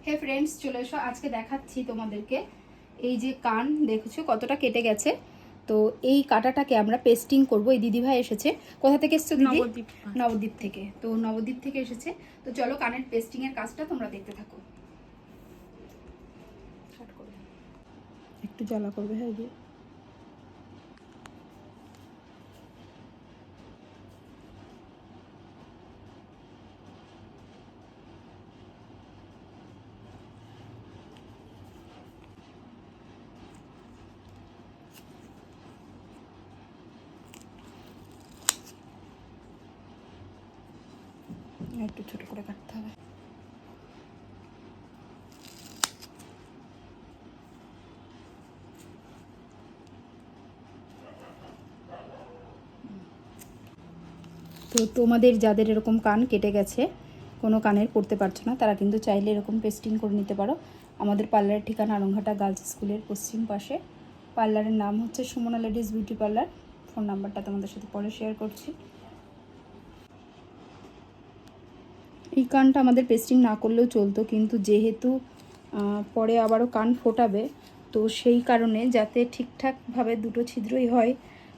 হে friends, চলে এসো। আজকে দেখাচ্ছি তোমাদেরকে এই যে কান দেখছো কতটা কেটে গেছে। তো এই কাটাটাকে আমরা পেস্টিং করব। এই দিদিভাই এসেছে। কোথা থেকে এসেছে দিদি? নবদ্বীপ থেকে। তো নবদ্বীপ থেকে এসেছে। তো চলো কানের পেস্টিং এর কাজটা তোমরা দেখতে থাকো। একটু জ্বালা করবে, হ্যাঁ যে একটু ছোট করে কাটতে হবে। তো তোমাদের যাদের এরকম কান কেটে গেছে, কোনো কানের পড়তে পারছো না, তারা কিন্তু চাইলে এরকম পেস্টিং করে নিতে পারো। আমাদের পার্লারের ঠিকানা আরংঘাটা গার্লস স্কুলের পশ্চিম পাশে। পার্লারের নাম হচ্ছে Sumana ladies beauty parlour. Phone নাম্বারটা তোমাদের সাথে পরে শেয়ার করছি। এই কানটা আমাদের পেস্টিং না করলেও চলতো, কিন্তু যেহেতু পরে আবারও কান ফোটাবে, তো সেই কারণে যাতে ঠিকঠাকভাবে দুটো ছিদ্রই হয়,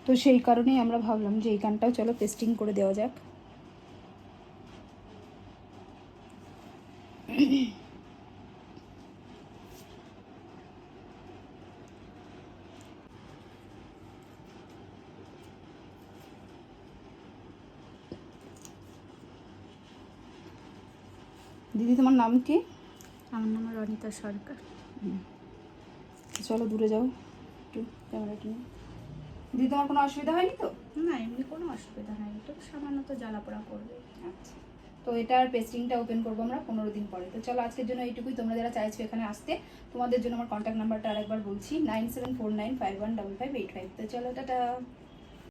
তো সেই কারণেই আমরা ভাবলাম যে এই কানটাও চলো পেস্টিং করে দেওয়া যাক। দিদি, তোমার নাম কি? আমার নাম রনিতা সরকার। চলো দূরে যাও একটু, ক্যামেরাটা নিয়ে। দিদি, তোমার কোনো অসুবিধা হয়নি তো? না, এমনি কোনো অসুবিধা নাই, একটু সামান্য তো জ্বালাপোড়া করবে। আচ্ছা, তো এটার পেস্টিংটা ওপেন করবো আমরা 15 দিন পরে। তো চলো আজকের জন্য এইটুকুই। তোমরা যারা চাইছো এখানে আসতে, তোমাদের জন্য আমার কন্ট্যাক্ট নাম্বারটা আরেকবার বলছি, 9749515585। তো চলো, টাটা।